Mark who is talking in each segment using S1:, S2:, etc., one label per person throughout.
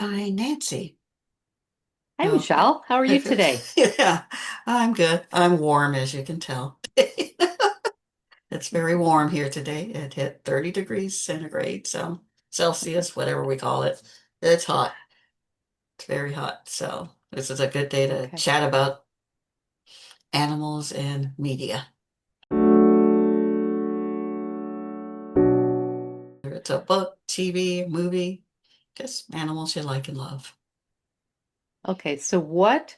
S1: Hi, Nancy.
S2: Hi,
S1: Oh,
S2: Michelle. How are you today?
S1: yeah, I'm good. I'm warm, as you can tell. It's very warm here today. It hit 30 degrees centigrade, so Celsius, whatever we call it. It's hot. It's very hot. So this is a good day to
S2: Okay.
S1: chat about animals and media. Whether it's a book, TV, movie, just animals you like and love.
S2: Okay. So, what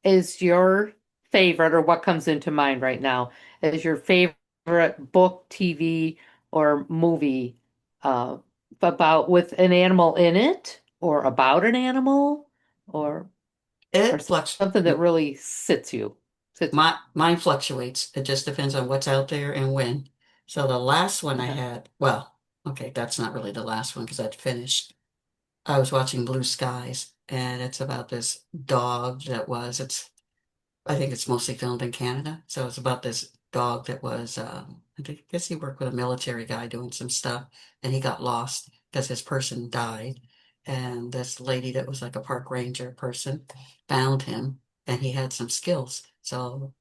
S2: is your favorite, or what comes into mind right now, is your favorite book, TV, or movie uh, about with an animal in it, or about an animal, or or
S1: It flux.
S2: something that really sits you? Sits.
S1: Mine fluctuates. It just depends on what's out there and when. So the last one I
S2: Uh-huh.
S1: had, well, okay, that's not really the last one because I'd finished. I was watching Blue Skies, and it's about this dog that was, I think it's mostly filmed in Canada. So it's about this dog that was, guess he worked with a military guy doing some stuff, and he got lost because his person died. And this lady that was like a park ranger person found him, and he had some skills. So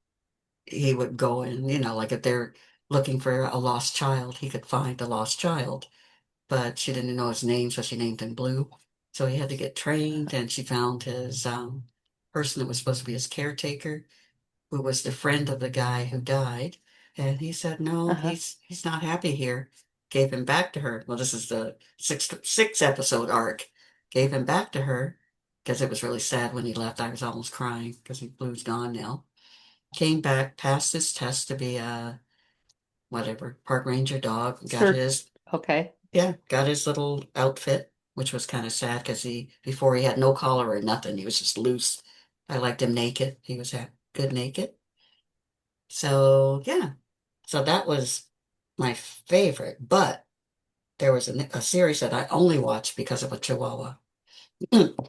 S1: he would go and, like if they're looking for a lost child, he could find a lost child. But she didn't know his name, so she named him Blue. So he had to get trained, and she found his person that was supposed to be his caretaker, who was the friend of the guy who died. And he said, no,
S2: Uh-huh.
S1: he's not happy here. Gave him back to her. Well, this is the six episode arc. Gave him back to her because it was really sad when he left. I was almost crying because Blue's gone now. Came back, passed his test to be a whatever park ranger dog.
S2: Sure. Okay.
S1: Got his little outfit, which was kind of sad because he before he had no collar or nothing. He was just loose. I liked him naked. He was good naked. So yeah, so that was my favorite. But there was a series that I only watched because of a Chihuahua.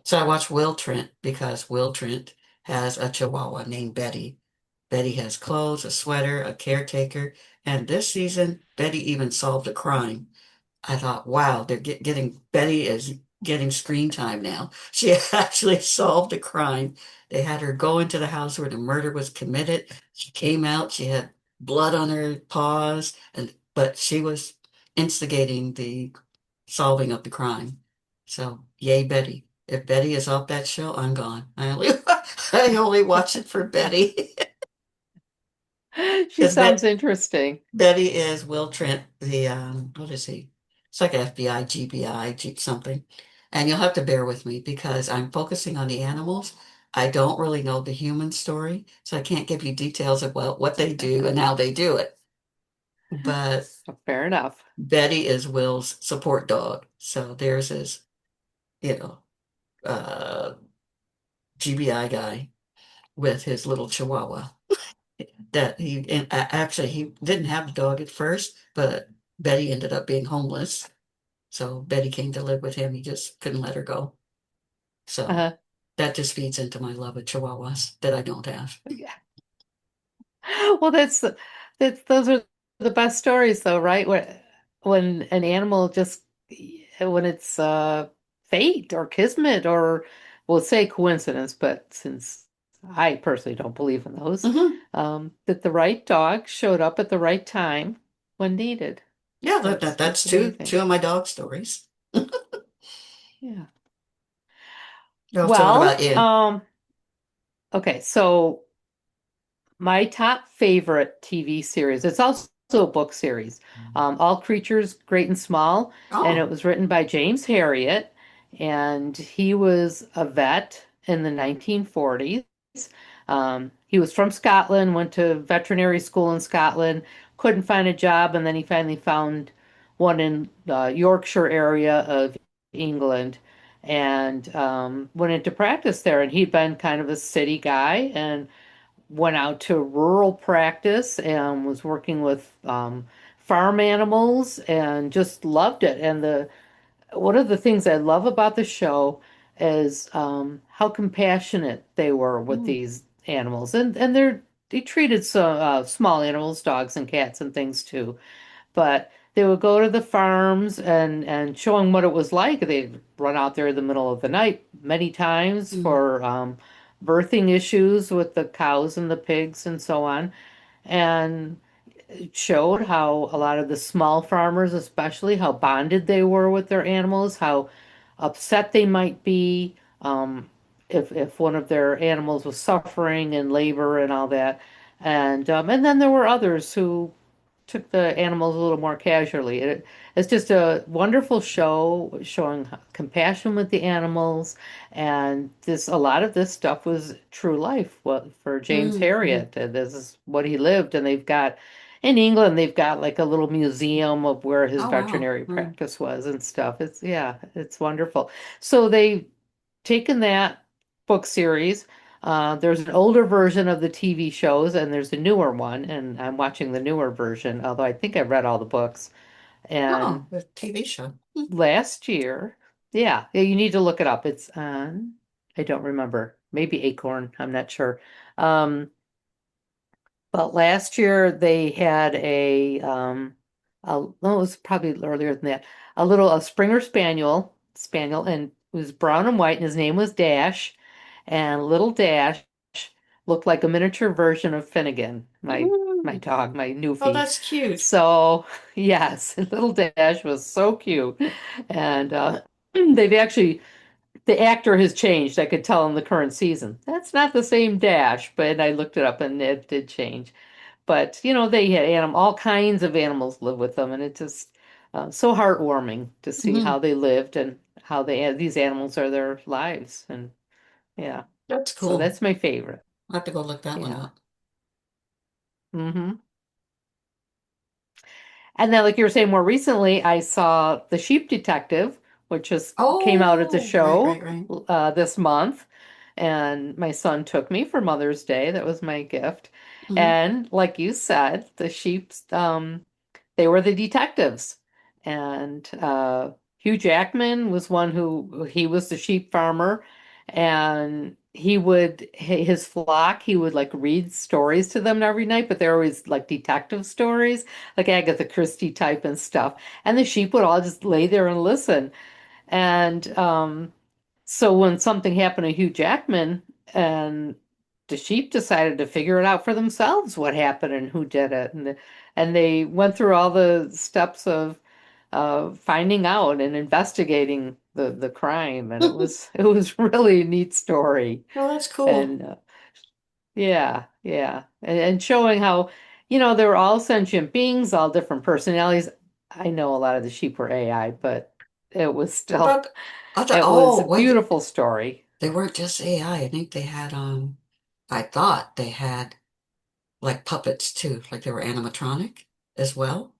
S1: So I watched Will Trent because Will Trent has a Chihuahua named Betty. Betty has clothes, a sweater, a caretaker, and this season, Betty even solved a crime. I thought, wow, they're getting Betty is getting screen time now. She actually solved a crime. They had her go into the house where the murder was committed. She came out, she had blood on her paws, and but she was instigating the solving of the crime. So, yay, Betty. If Betty is off that show, I'm gone. I only watch it for Betty.
S2: She
S1: Because
S2: sounds interesting.
S1: Betty is Will Trent, the what is he? It's like FBI, GBI, something. And you'll have to bear with me because I'm focusing on the animals. I don't really know the human story, so I can't give you details of what they do and how they do it. But
S2: Fair enough.
S1: Betty is Will's support dog. So there's his, you know, uh, GBI guy with his little Chihuahua. That he and actually he didn't have the dog at first, but Betty ended up being homeless. So Betty came to live with him. He just couldn't let her go. So
S2: Uh-huh.
S1: that just feeds into my love of Chihuahuas that I don't have.
S2: Well, that's those are the best stories though, right? When an animal just when it's fate or kismet or we'll say coincidence, but since I personally don't believe in those,
S1: Hmm.
S2: that the right dog showed up at the right time when needed.
S1: Yeah,
S2: That's
S1: that's
S2: the main
S1: two
S2: thing.
S1: of my dog stories.
S2: Yeah.
S1: Oh, so what about
S2: Well,
S1: you?
S2: okay, so my top favorite TV series. It's also a book series. All Creatures Great and Small, and it
S1: Oh,
S2: was written by James Herriot, and he was a vet in the 1940s. He was from Scotland, went to veterinary school in Scotland, couldn't find a job, and then he finally found one in the Yorkshire area of England and went into practice there. And he'd been kind of a city guy and went out to rural practice and was working with farm animals and just loved it. And the one of the things I love about the show is how compassionate they were with
S1: mm,
S2: these animals, and they treated some small animals, dogs and cats and things too. But they would go to the farms and showing what it was like. They'd run out there in the middle of the night many times
S1: Mm,
S2: for birthing issues with the cows and the pigs and so on. And it showed how a lot of the small farmers, especially, how bonded they were with their animals, how upset they might be if one of their animals was suffering in labor and all that. And then there were others who took the animals a little more casually. It's just a wonderful show showing compassion with the animals, and this a lot of this stuff was true life. What for James
S1: mm, mm.
S2: Harriet, and this is what he lived. And they've got in England, they've got like a little museum of where his
S1: Oh, wow.
S2: veterinary
S1: Mm.
S2: practice was and stuff. It's yeah, it's wonderful. So they taken that book series. There's an older version of the TV shows, and there's a newer one, and I'm watching the newer version, although I think I've read all the books. And
S1: Oh, the TV show. Mm.
S2: last year, yeah, you need to look it up. It's on, I don't remember, maybe Acorn, I'm not sure. Um, but last year they had no, it was probably earlier than that, a Springer Spaniel, and it was brown and white, and his name was Dash, and little Dash looked like a miniature version of Finnegan, my
S1: Mm.
S2: dog, my
S1: Oh,
S2: Newfie.
S1: that's cute.
S2: So yes, little Dash was so cute, and they've actually the actor has changed. I could tell in the current season. That's not the same Dash, but I looked it up and it did change. But they had all kinds of animals live with them, and it's just so heartwarming to see
S1: Hmm.
S2: how they lived and how these animals are their lives. And yeah,
S1: That's
S2: so
S1: cool.
S2: that's my favorite.
S1: I'll have to go look that one
S2: Yeah.
S1: up.
S2: hmm And then, like you were saying, more recently, I saw The Sheep Detective, which just came out at the
S1: Oh, right,
S2: show
S1: right, right.
S2: this month. And my son took me for Mother's Day. That was my gift.
S1: Hmm.
S2: And like you said, the sheep's they were the detectives. And Hugh Jackman was one who he was the sheep farmer, and his flock, he would like read stories to them every night, but they're always like detective stories, like Agatha Christie type and stuff. And the sheep would all just lay there and listen. And so when something happened to Hugh Jackman, and the sheep decided to figure it out for themselves what happened and who did it, and they went through all the steps of finding out and investigating the crime, and it
S1: Oh,
S2: was it was really a neat story.
S1: that's cool.
S2: And yeah, and showing how they're all sentient beings, all different personalities. I know a lot of the sheep were AI, but it was
S1: I
S2: still
S1: thought, I thought,
S2: it was a
S1: oh, wait,
S2: beautiful story.
S1: they weren't just AI. I think they had, I thought they had like puppets too, like they were animatronic as well.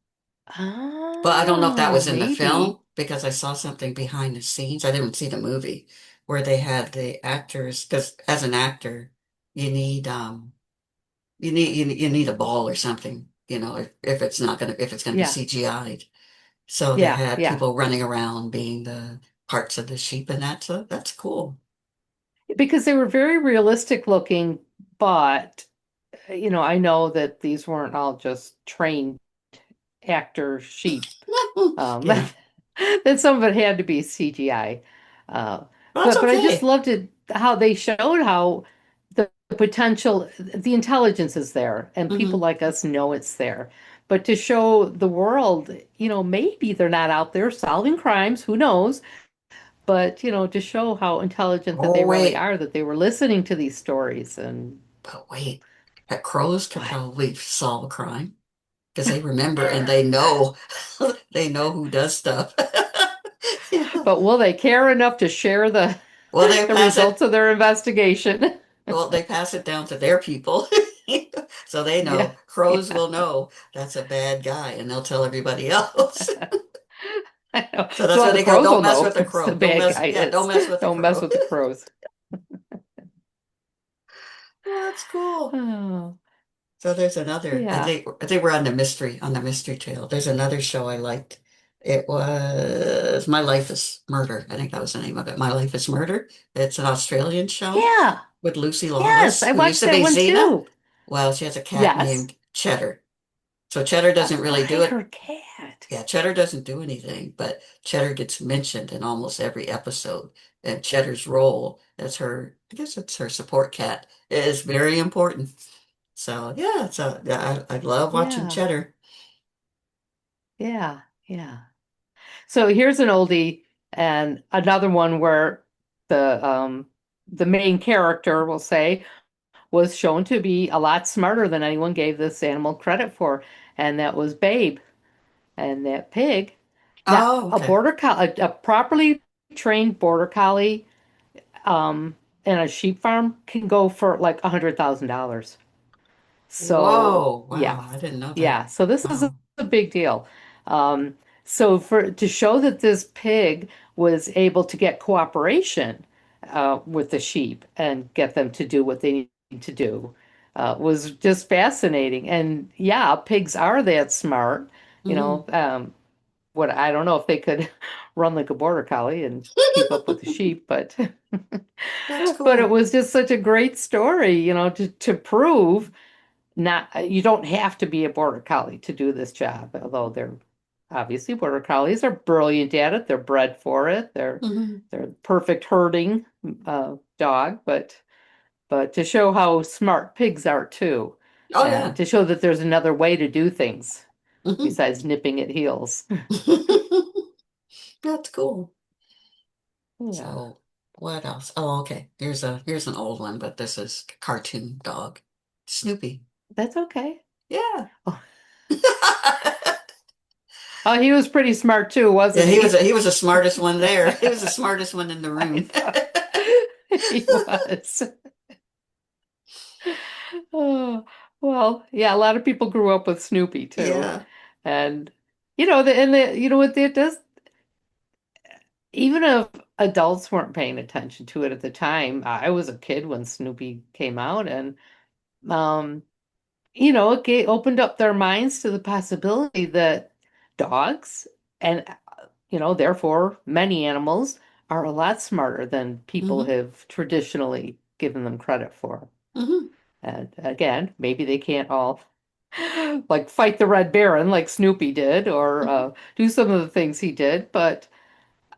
S1: But I don't know if that
S2: Oh,
S1: was in the
S2: maybe.
S1: film because I saw something behind the scenes. I didn't see the movie where they had the actors, because as an actor, you need, you need a ball or something, if it's not gonna if it's gonna be
S2: Yeah,
S1: CGI'd. So they
S2: yeah,
S1: had
S2: yeah.
S1: people running around being the parts of the sheep, and that's cool.
S2: Because they were very realistic looking, but I know that these weren't all just trained actor sheep.
S1: Yeah,
S2: That some of it had to be CGI. Uh,
S1: well, that's
S2: but I just
S1: okay.
S2: loved it how they showed how the potential, the intelligence is there, and people
S1: Hmm.
S2: like us know it's there. But to show the world, maybe they're not out there solving crimes, who knows? But to show how intelligent that they
S1: Oh
S2: really
S1: wait,
S2: are, that they were listening to these stories and
S1: but wait, that crows could
S2: what?
S1: probably solve a crime because they remember and they know they know who does stuff. Yeah.
S2: But will they care enough to share the
S1: Well, they
S2: the
S1: pass
S2: results
S1: it.
S2: of their investigation?
S1: Well, they pass it down to their people, so they
S2: Yeah,
S1: know. Crows
S2: yeah.
S1: will know that's a bad guy, and they'll tell everybody else.
S2: I know.
S1: So
S2: So
S1: that's
S2: all
S1: why
S2: the
S1: they go,
S2: crows
S1: don't
S2: will
S1: mess
S2: know
S1: with the
S2: who the
S1: crow.
S2: bad guy
S1: Yeah, don't
S2: is.
S1: mess with the
S2: Don't mess
S1: crow.
S2: with the crows.
S1: Oh, that's cool.
S2: Oh,
S1: So there's another,
S2: yeah.
S1: I think we're on the mystery trail. There's another show I liked. It was My Life is Murder. I think that was the name of it. My Life is Murder. It's an Australian show
S2: Yeah.
S1: with Lucy
S2: Yes,
S1: Lawless,
S2: I
S1: who used
S2: watched
S1: to
S2: that
S1: be
S2: one
S1: Xena.
S2: too.
S1: Well, she has a cat
S2: Yes.
S1: named Cheddar. So Cheddar
S2: Oh,
S1: doesn't really do
S2: by
S1: it.
S2: her cat.
S1: Yeah, Cheddar doesn't do anything, but Cheddar gets mentioned in almost every episode. And Cheddar's role as her, I guess it's her support cat, is very important. So yeah, yeah, I love watching
S2: Yeah,
S1: Cheddar.
S2: yeah, yeah. So here's an oldie and another one where the main character, we'll say, was shown to be a lot smarter than anyone gave this animal credit for, and that was Babe. And that pig. Now,
S1: Oh,
S2: a
S1: okay.
S2: border collie, a properly trained border collie, in a sheep farm can go for like $100,000. So
S1: Whoa,
S2: yeah,
S1: wow, I didn't know that.
S2: yeah. So this is
S1: Wow.
S2: a big deal. Um, so for to show that this pig was able to get cooperation with the sheep and get them to do what they need to do was just fascinating. And yeah, pigs are that smart. You
S1: Hmm.
S2: know, what I don't know if they could run like a border collie and keep up with the sheep, but
S1: That's
S2: but it
S1: cool.
S2: was just such a great story, to prove not you don't have to be a border collie to do this job, although they're obviously border collies are brilliant at it. They're bred for it.
S1: Hmm.
S2: They're perfect herding dog, but to show how smart pigs are too,
S1: Oh
S2: and
S1: yeah.
S2: to show that there's another way to do things
S1: Hmm.
S2: besides nipping at heels.
S1: That's cool.
S2: Yeah,
S1: So what else? Oh, okay. Here's an old one, but this is cartoon dog. Snoopy.
S2: that's okay.
S1: Yeah.
S2: Oh, oh, he was pretty smart too,
S1: Yeah,
S2: wasn't he?
S1: he was the smartest one there. He was the smartest one in the
S2: I
S1: room.
S2: thought he was. Oh, well, yeah, a lot of people grew up with Snoopy too.
S1: Yeah.
S2: And you know what that does? Even if adults weren't paying attention to it at the time, I was a kid when Snoopy came out, and um, it opened up their minds to the possibility that dogs and therefore many animals are a lot smarter than people
S1: Hmm.
S2: have traditionally given them credit for.
S1: Hmm.
S2: And again, maybe they can't all like fight the Red Baron like Snoopy did or
S1: Hmm.
S2: do some of the things he did, but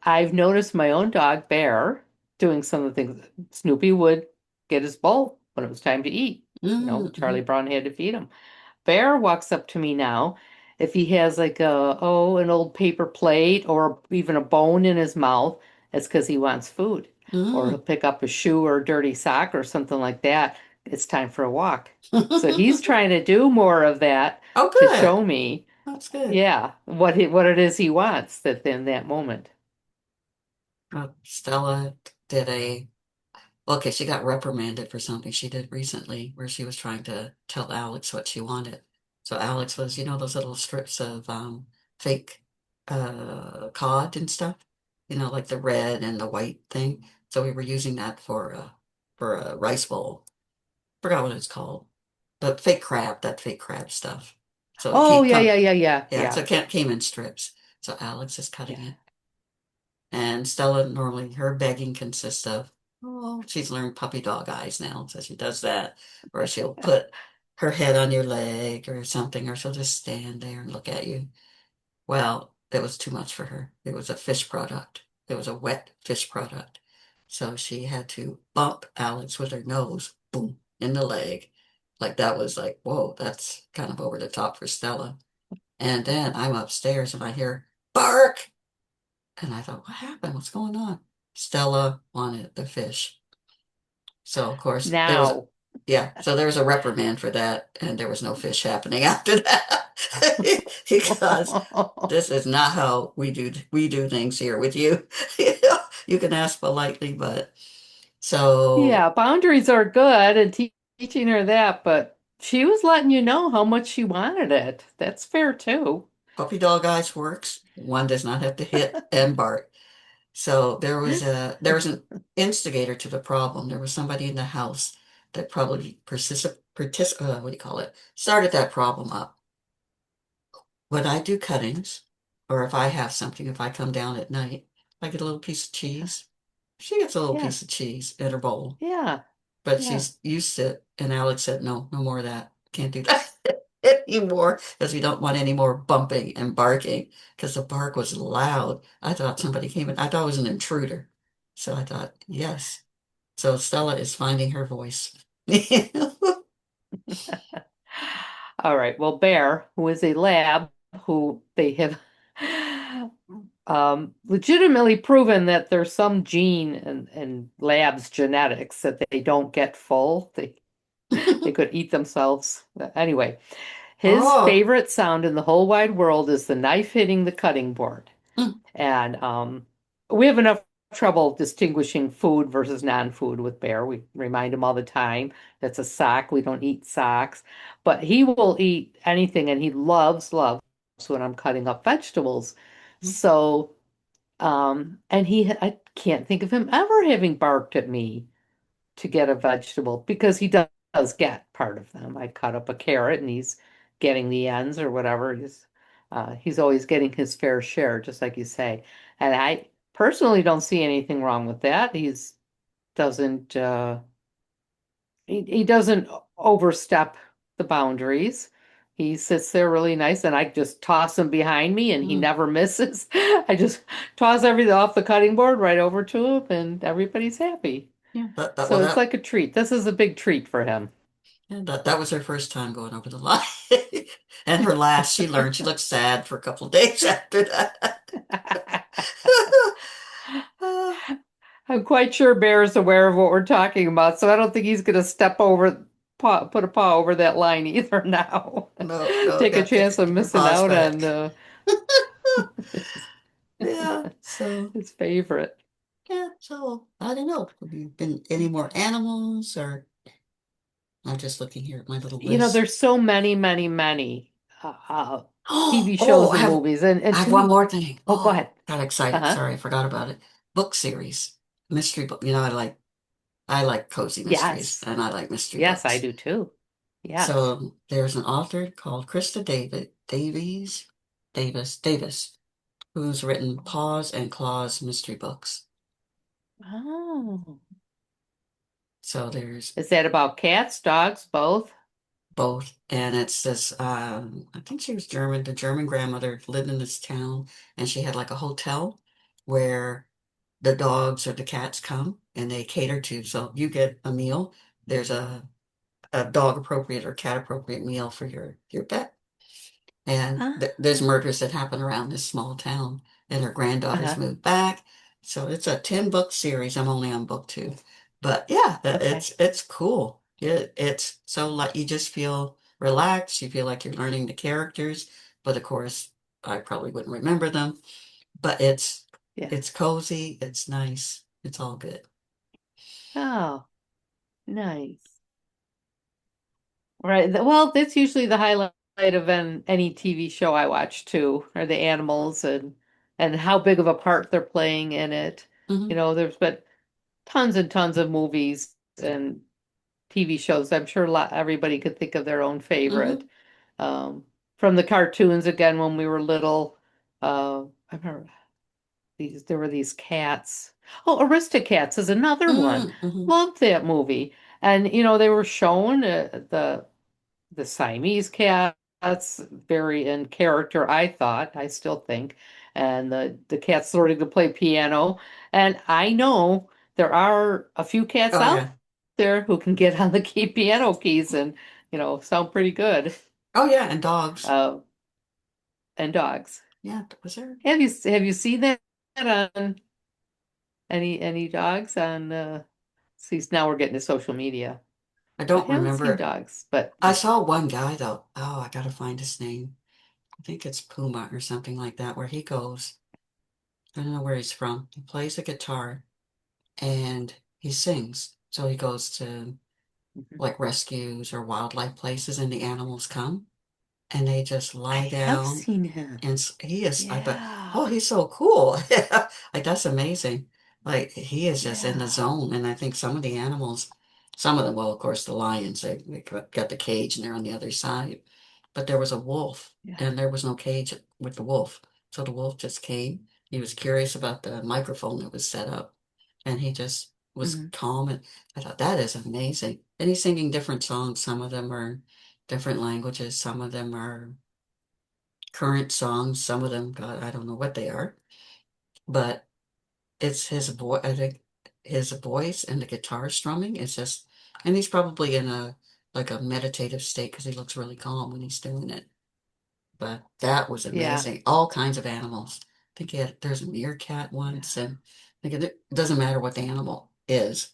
S2: I've noticed my own dog, Bear, doing some of the things. Snoopy would get his bowl when it was time to eat. Charlie
S1: Hmm.
S2: Brown had to feed him. Bear walks up to me now. If he has like an old paper plate or even a bone in his mouth, it's because he wants food. Or he'll
S1: Hmm.
S2: pick up a shoe or a dirty sock or something like that. It's time for a walk. So he's
S1: Hmm.
S2: trying to do more of that
S1: Oh,
S2: to
S1: good.
S2: show me,
S1: That's good.
S2: yeah, what it is he wants that in that moment.
S1: Stella did a Okay, she got reprimanded for something she did recently where she was trying to tell Alex what she wanted. So Alex was, those little strips of fake cod and stuff, like the red and the white thing. So we were using that for a rice bowl. Forgot what it's called. But fake crab stuff. So it
S2: Oh,
S1: can't
S2: yeah,
S1: come,
S2: yeah, yeah, yeah,
S1: yeah, so
S2: yeah,
S1: it can't came in strips. So Alex is cutting
S2: yeah.
S1: it. And Stella, normally her begging consists of, oh, she's learned puppy dog eyes now, so she does that, or she'll put her head on your leg or something, or she'll just stand there and look at you. Well, it was too much for her. It was a fish product. It was a wet fish product. So she had to bump Alex with her nose, boom, in the leg. Like that was like, whoa, that's kind of over the top for Stella. And then I'm upstairs and I hear bark. And I thought, what happened? What's going on? Stella wanted the fish. So, of course,
S2: Now,
S1: yeah, so there was a reprimand for that, and there was no fish happening after that. Because this is not how we do things here with you. You can ask politely, but so
S2: yeah, boundaries are good and teaching her that, but she was letting you know how much she wanted it. That's fair too.
S1: puppy dog eyes works. One does not have to hit and bark. So there was an instigator to the problem. There was somebody in the house that probably what do you call it? Started that problem up. When I do cuttings, or if I have something, if I come down at night, I get a little piece of cheese. She gets a little
S2: Yeah,
S1: piece of cheese in her bowl,
S2: yeah,
S1: but
S2: yeah.
S1: she's used to it. And Alex said, no, no more of that. Can't do that. anymore because we don't want any more bumping and barking because the bark was loud. I thought somebody came in. I thought it was an intruder. So I thought, yes. So Stella is finding her voice.
S2: All right. Well, Bear, who is a lab, who they have legitimately proven that there's some gene in labs genetics that they don't get full. They could eat themselves. Anyway, his
S1: Oh,
S2: favorite sound in the whole wide world is the knife hitting the cutting board.
S1: mm,
S2: And we have enough trouble distinguishing food versus non-food with Bear. We remind him all the time that's a sock. We don't eat socks. But he will eat anything and he loves when I'm cutting up vegetables.
S1: mm,
S2: So, and I can't think of him ever having barked at me to get a vegetable because he does get part of them. I cut up a carrot and he's getting the ends or whatever. He's always getting his fair share, just like you say. And I personally don't see anything wrong with that. He's doesn't he doesn't overstep the boundaries. He sits there really nice, and I just toss him behind me, and he
S1: mm.
S2: never misses. I just toss everything off the cutting board right over to him, and everybody's happy.
S1: Yeah,
S2: So it's like a treat. This is a big treat for him.
S1: yeah, that was her first time going over the line. And her last, she learned she looked sad for a couple of days after that. Uh,
S2: I'm quite sure Bear is aware of what we're talking about, so I don't think he's going to put a paw over that line either now.
S1: no, no,
S2: Take a
S1: got
S2: chance of
S1: your
S2: missing
S1: paws
S2: out on
S1: back. Yeah, so
S2: his favorite.
S1: yeah, so I don't know. Have you been any more animals or I'm just looking here at my little
S2: You know,
S1: list.
S2: there's so many uh, uh,
S1: Oh,
S2: TV
S1: oh,
S2: shows and movies, and
S1: I have
S2: to
S1: one
S2: me,
S1: more thing.
S2: oh, go
S1: Oh,
S2: ahead.
S1: got excited.
S2: Uh-huh.
S1: Sorry, I forgot about it. Book series. Mystery book. You know, I like cozy mysteries
S2: Yes.
S1: and I like mystery
S2: Yes, I
S1: books.
S2: do too. Yes.
S1: So there's an author called Davis, who's written Paws and Claws mystery books.
S2: Oh.
S1: So there's
S2: Is that about cats, dogs, both?
S1: both, and it's this. I think she was German. The German grandmother lived in this town, and she had like a hotel where the dogs or the cats come and they cater to. So you get a meal. There's a dog appropriate or cat appropriate meal for your pet. And
S2: Ah.
S1: there's murders that happen around this small town. And her granddaughters
S2: Uh-huh.
S1: moved back. So it's a 10-book series. I'm only on book two. But yeah,
S2: Okay.
S1: it's cool. It's so like you just feel relaxed. You feel like you're learning the characters. But of course, I probably wouldn't remember them. But
S2: Yeah.
S1: it's cozy. It's nice. It's all good.
S2: Oh, nice. Right. Well, that's usually the highlight of any TV show I watch too, are the animals and how big of a part they're playing in it.
S1: Hmm.
S2: You know, there's been tons and tons of movies and TV shows. I'm sure everybody could think of their own favorite.
S1: Hmm.
S2: From the cartoons again when we were little. I remember there were these cats. Oh, Aristocats is another one.
S1: Hmm.
S2: Loved that movie. And you know, they were shown the Siamese cats, very in character, I thought, I still think. And the cats learning to play piano. And I know there are a few cats
S1: Oh
S2: out
S1: yeah.
S2: there who can get on the key piano keys and, sound pretty good.
S1: Oh yeah, and dogs.
S2: Uh, and dogs.
S1: Yeah, was there?
S2: Have you seen that on any dogs on see now we're getting to social media.
S1: I
S2: I
S1: don't
S2: haven't
S1: remember
S2: seen
S1: it.
S2: dogs, but
S1: I saw one guy though. Oh, I gotta find his name. I think it's Puma or something like that, where he goes. I don't know where he's from. He plays the guitar and he sings. So he goes to
S2: Mhm.
S1: like rescues or wildlife places and the animals come and they just
S2: I
S1: lie
S2: have
S1: down.
S2: seen him.
S1: And he is, I thought,
S2: Yeah.
S1: oh, he's so cool. Like, that's amazing. Like, he is just in the
S2: Yeah.
S1: zone. And I think some of the animals, some of them, well, of course, the lions, they got the cage and they're on the other side. But there was a wolf
S2: Yeah.
S1: and there was no cage with the wolf. So the wolf just came. He was curious about the microphone that was set up. And he just was
S2: Hmm.
S1: calm. And I thought, that is amazing. And he's singing different songs. Some of them are different languages. Some of them are current songs. Some of them, God, I don't know what they are. But it's his voice. I think his voice and the guitar strumming is just, and he's probably in a like a meditative state because he looks really calm when he's doing it. But that was
S2: Yeah,
S1: amazing. All kinds of animals. I think there's a meerkat
S2: yeah,
S1: once, and I think it doesn't matter what the animal is,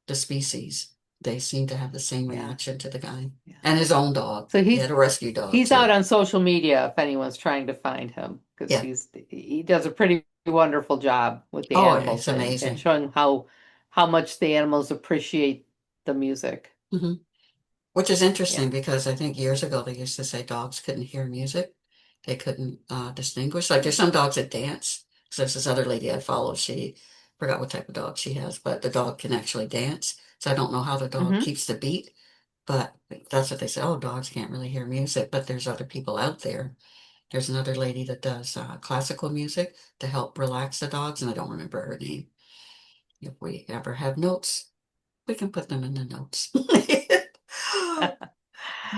S1: the species. They seem to have the same
S2: yeah,
S1: reaction to the guy
S2: yeah.
S1: and his own dog.
S2: So
S1: He had a rescue dog
S2: he's out
S1: too.
S2: on social media if anyone's trying to find him because
S1: Yeah.
S2: he does a pretty wonderful job with the
S1: Oh, it's
S2: animals and
S1: amazing.
S2: showing how much the animals appreciate the music.
S1: Hmm. Which is interesting
S2: Yeah.
S1: because I think years ago they used to say dogs couldn't hear music. They couldn't distinguish. Like there's some dogs that dance. So there's this other lady I follow. She forgot what type of dog she has, but the dog can actually dance. So I don't know how the dog
S2: Mm-hmm.
S1: keeps the beat, but that's what they say. Oh, dogs can't really hear music, but there's other people out there. There's another lady that does classical music to help relax the dogs, and I don't remember her name. If we ever have notes, we can put them in the notes.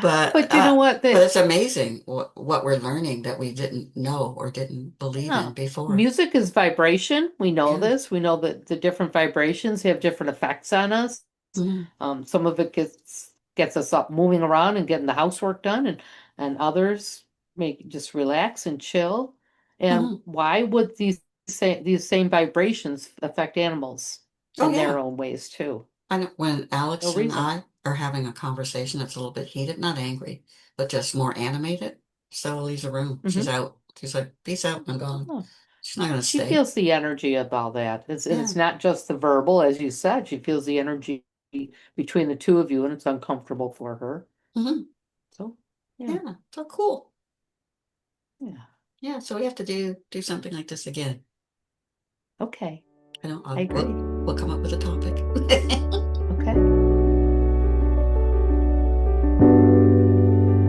S1: But
S2: But you know what?
S1: but it's amazing what we're learning that we didn't know or didn't believe
S2: Yeah,
S1: in before.
S2: music is vibration. We know
S1: Yeah.
S2: this. We know that the different vibrations have different effects on us.
S1: Hmm.
S2: Some of it gets us up moving around and getting the housework done, and others make just relax and chill. And
S1: Hmm.
S2: why would these same vibrations affect animals
S1: Oh
S2: in their
S1: yeah.
S2: own ways too?
S1: I know when
S2: No
S1: Alex and
S2: reason.
S1: I are having a conversation that's a little bit heated, not angry, but just more animated, Stella leaves the room. She's
S2: Hmm.
S1: out. She's like, peace out, I'm gone.
S2: Oh,
S1: She's not gonna
S2: she
S1: stay.
S2: feels the energy of all that. And
S1: Yeah.
S2: it's not just the verbal, as you said. She feels the energy between the two of you, and it's uncomfortable for her.
S1: Hmm.
S2: So, yeah,
S1: Yeah. So cool.
S2: yeah.
S1: Yeah. So we have to do something like this again.
S2: Okay,
S1: I know
S2: I agree.
S1: we'll come up with a topic.